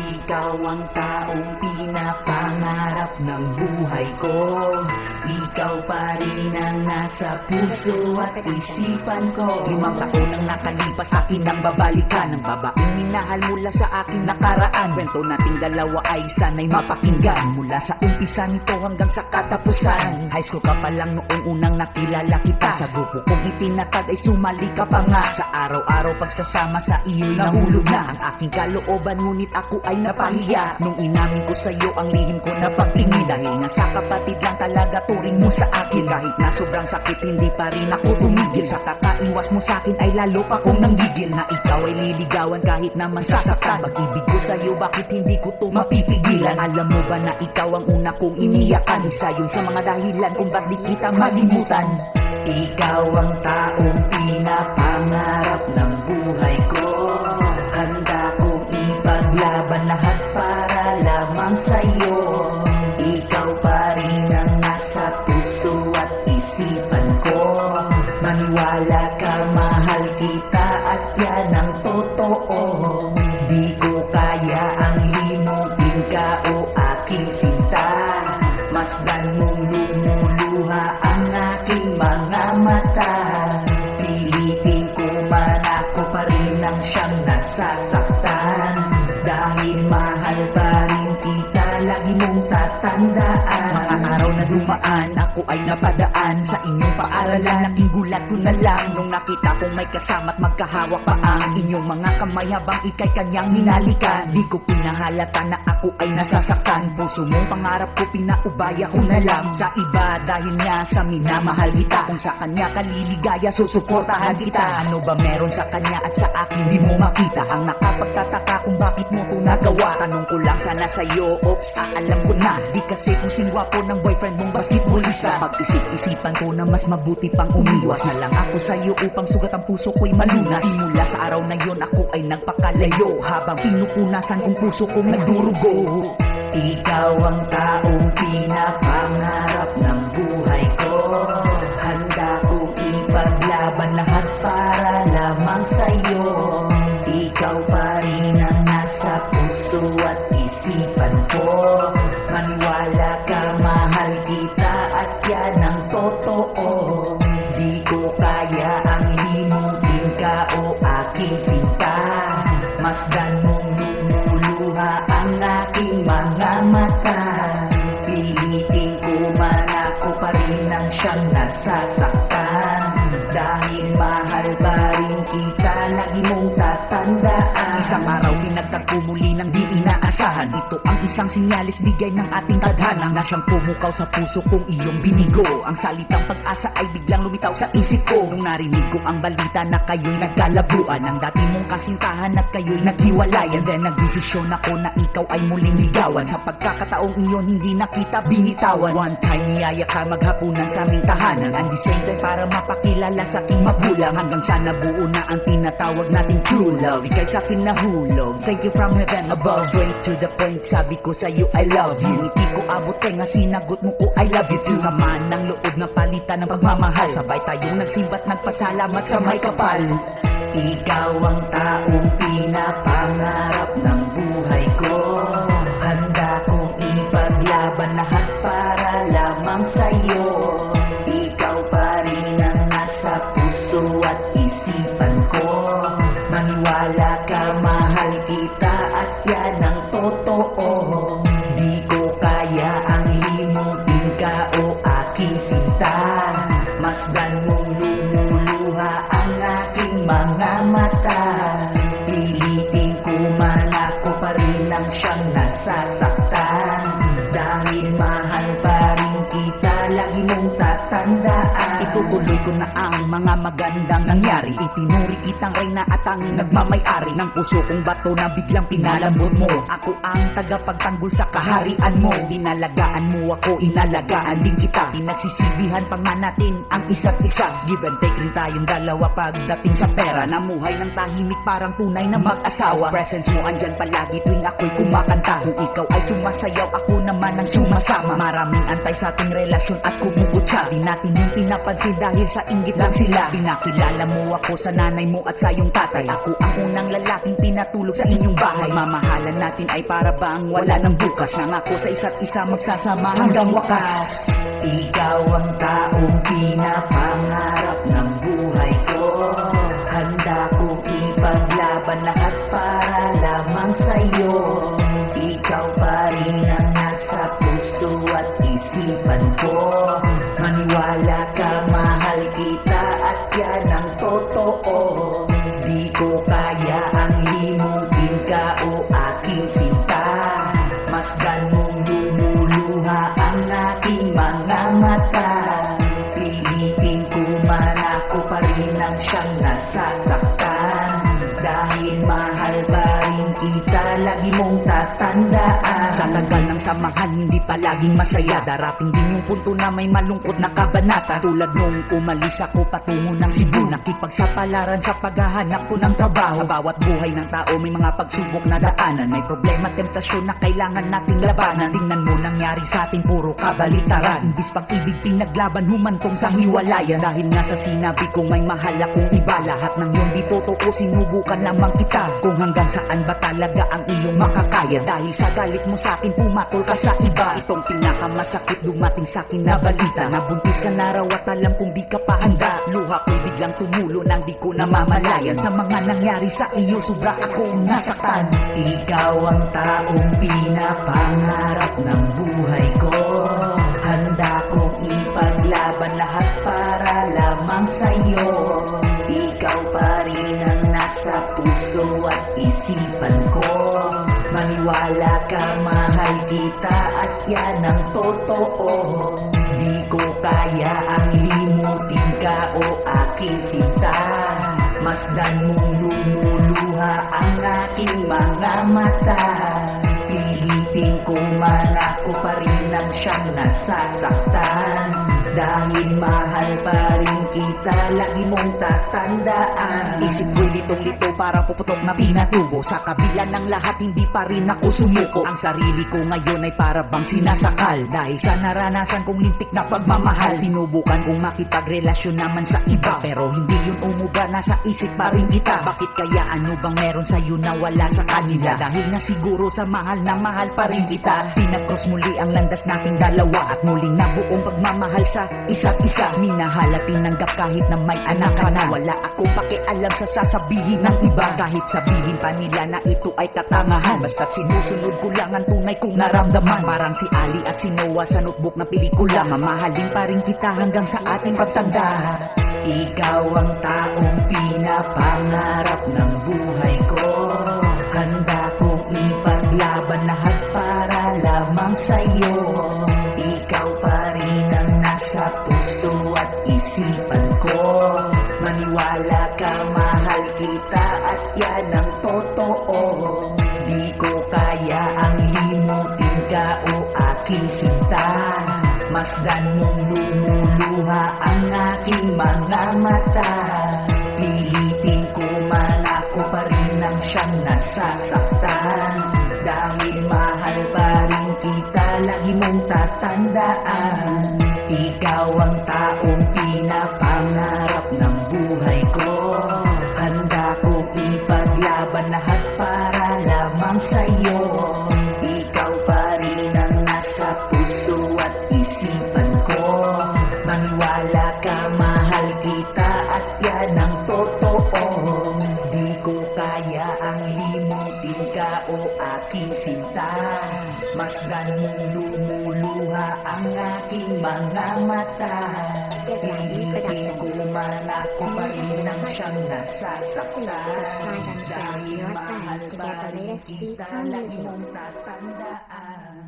Ikaw ang taong pinapangarap ng buhay ko. Ikaw pa rin ang nasa puso at isipan ko. 5 taon ang nakalipas, akin ang babalikan ng babaeng minahal mula sa aking nakaraan. Kwento nating dalawa ay sana'y mapakinggan, mula sa umpisa nito hanggang sa katapusan. High school ka pa lang noong unang nakilala kita. Sa grupo kong itinatag ay sumali ka pa nga. Sa araw-araw pagsasama sa iyo'y nahulog na ang aking kalooban, ngunit ako ay napahiya nung inamin ko sa'yo ang lihim ko na pagtingin. Dahil nga sa kapatid lang talaga turing mo sa akin. Kahit na sobrang sakit, hindi pa rin ako tumigil. Sa kakaiwas mo sa akin ay lalo pa kong nanggigil na ikaw ay liligawan kahit na masasaktan. Pag-ibig ko sa'yo, bakit hindi ko to mapipigilan? Alam mo ba na ikaw ang una kong iniyakan? Isa yun sa mga dahilan kung ba't di kita malimutan. Ikaw ang taong pinapangarap ng buhay ko. Handa kong ipaglaban lahat para lamang sa'yo. Ikaw pa rin ang nasa puso at isipan ko. Maniwala ka, mahal kita at yan ang totoo. Di ko kaya ang limutin ka o aking sinta. Masdan mong lumuluha ang aking mga mata. Pilitin ko man, ako pa rin ang siyang nasasaktan. Dahil mahal pa rin kita, lagi mong tatandaan. Mga araw na dumaan, ako ay napadaan sa inyong paaralan. Laking gulat ko na lang nung nakita kong may kasama't magkahawak pa ang inyong mga kamay habang ika'y kanyang hinalikan. Di ko pinahalata na ako ay nasasaktan. Puso mong pangarap ko, pinaubaya ko na lang sa iba dahil nga sa minamahal kita. Kung sa kanya kaliligaya, susuportahan kita. Ano ba meron sa kanya at sa akin di mo makita? Ang nakapagtataka kung bakit mo to nagawa. Tanong ko lang sana sa'yo, oops, alam ko na. Di kasi kung singwapo ng boyfriend mong basketballista. Pag-isip-isipan ko na mas mabuti pang umiwas na lang ako sa'yo upang sugat ang puso ko'y malunas. Simula sa araw na yon ako ay nagpakalayo habang pinupunasan kong puso kong nagdurugo. Ikaw ang taong pinapangarap ng buhay ko. Handa kong ipaglaban lahat para lamang sa'yo. Ikaw pa rin ang nasa puso at isipan ko. Maniwala ka, mahal kita at yan ang totoo. Di ko kaya ang limutin ka o aking sinta. Masdan mong lumuluha ang aking mga mata. Pilitin ko man, ako pa rin ang siyang nasasaktan. Dahil mahal pa rin kita, lagi mong tatandaan. Isang araw pinagtagpo muli ng di inaasahan. Ito ang isang sinyalis bigay ng ating tadhana na siyang pumukaw sa puso kong iyong binigo. Ang salitang pag-asa ay biglang lumitaw sa isip ko nung narinig ko ang balita na kayo'y nagkalabuan. Ang dati mong kasintahan at kayo'y naghiwalayan. Then nagdesisyon ako na ikaw ay muling ligawan. Sa pagkakataong iyon hindi na kita binitawan. One time niyaya ka maghapunan sa aming tahanan. And the same time para mapakilala sa aking magulang. Hanggang sa nabuo na ang tinatawag nating true love. Ika'y sa akin nahulog, thank you from heaven above. Straight to the point, sabi ko sa'yo I love you. Ngiti ko abot nga sinagot mo ko I love you too. Sama ng loob na palitan ng pagmamahal. Sabay tayong nagsimba't nagpasalamat sa may kapal. Ikaw ang taong pinapangarap ng buhay ko. Handa kong ipaglaban lahat para lamang sa'yo. Ikaw pa rin ang nasa puso at isipan ko. Maniwala ka, mahal kita at yan ang totoo. Di ko kaya ang limutin ka o aking sinta. Masdan mong lumuluha ang aking mga mata. Pilitin ko man, ako pa rin ang siyang nasasaktan. Dahil mahal pa rin kita, lagi mong tatandaan. Itutuloy ko na ang mga magandang nangyari. Itinuri kitang reyna at tanging nagmamay-ari ng puso kong bato na biglang pinalambot mo. Ako ang tagapagtanggol sa kaharian mo. Inalagaan mo ako, inalagaan din kita. Pinagsisibihan pa nga natin ang isa't isa. Give and take rin tayong dalawa pagdating sa pera. Namuhay ng tahimik parang tunay na mag-asawa. Presence mo andyan palagi tuwing ako'y kumakanta. Kung ikaw ay sumasayaw, ako naman ang sumasama. Maraming antay sa ating relasyon at kumukutsa. Di natin yung pinapansin dahil sa inggit lang sila. Pinakilala mo ako sa nanay mo at sa iyong tatay. Ako ang unang lalaking pinatulog sa inyong bahay. Mamahalan natin ay para bang wala ng bukas. Nangako sa isa't isa magsasama hanggang wakas. Ikaw ang taong pinapangarap ng buhay ko. Handa kong ipaglaban lahat para lamang sa'yo. Ikaw pa rin ang nasa puso at isipan ko. Maniwala ka, mahal kita at yan ang totoo. Di ko kaya ang limutin ka o aking sinta. Masdan mong lumuluha ang aking mga mata. Pilitin ko man ako pa rin ang siyang nasasaktan. Dahil mahal pa rin kita, lagi mong tatandaan. Sa tagal ng samahan, hindi palaging masaya. Darating din yung punto na may malungkot na kabanata. Tulad nung umalis ako patungo ng Cebu. Nakipagsapalaran sa paghahanap ko ng trabaho. Sa bawat buhay ng tao may mga pagsubok na daanan. May problema, temptasyon na kailangan nating labanan. Tingnan mo nangyari sa atin, puro kabalitaran. Imbis pag-ibig pinaglaban, humantong sa hiwalayan. Dahil nga sa sinabi kong may mahal akong iba. Lahat ng yun di totoo, sinubukan lamang kita. Kung hanggang saan ba talaga ang iyong makakaya. Dahil sa galit mo sa akin, pumatol ka sa iba. Itong pinakamasakit dumating sa akin na balita. Nabuntis ka na raw at alam kong di ka pa handa. Luha ko'y biglang tumulo nang di ko namamalayan. Sa mga nangyari sa iyo, sobra akong nasaktan. Ikaw ang taong pinapangarap ng buhay ko. Handa kong ipaglaban lahat para lamang sa'yo. Ikaw pa rin ang nasa puso at isipan ko. Maniwala ka, mahal kita at yan ang totoo. Di ko kaya ang limutin ka o aking sinta. Masdan mong lumuluha ang aking mga mata. Pilitin ko man ako pa rin ang siyang nasasaktan. Dahil mahal pa rin kita, lagi mong tatandaan. Isip ko'y litong-lito parang puputok na pinatubo. Sa kabila ng lahat, hindi pa rin ako sumuko. Ang sarili ko ngayon ay para bang sinasakal. Dahil sa naranasan kong lintik na pagmamahal. Sinubukan kong makipagrelasyon naman sa iba, pero hindi yun umuga, nasa isip pa rin kita. Bakit kaya, ano bang meron sa'yo na wala sa kanila? Dahil nga siguro sa mahal na mahal pa rin kita. Pinag-cross muli ang landas nating dalawa at muling nabuong pagmamahal sa isa't isa. Minahal at tinanggap kahit na may anak ka na. Wala akong pakialam sa sasabihin ng iba. Kahit sabihin pa nila na ito ay katangahan. Basta't sinusunod ko lang ang tunay kong naramdaman. Parang si Ali at si Noah sa notebook na pelikula. Mamahalin pa rin kita hanggang sa ating pagtanda. Ikaw ang taong pinapangarap ng buhay ko. Handa kong ipaglaban lahat para lamang sa'yo. Ikaw pa rin ang nasa puso at isipan ko. Maniwala ka, mahal kita at yan ang totoo. Di ko kaya ang limutin ka o aking sinta. Masdan mong lumuluha ang aking mga mata. Pilitin ko man ako pa rin ang siyang nasasaktan. Dahil mahal pa rin kita, lagi mong tatandaan. Ikaw ang taong pinapangarap ng buhay ko. Handa kong ipaglaban lahat para lamang sa'yo. Ikaw pa rin ang nasa puso at isipan ko. Maniwala ka, mahal kita at yan ang totoo. Di ko kaya ang limutin ka o aking sinta. Masdan mong lumuluha ang aking mga mata. Pilitin ko man ako pa rin ang siyang nasasaktan. Dahil mahal pa rin kita, lagi mong tatandaan.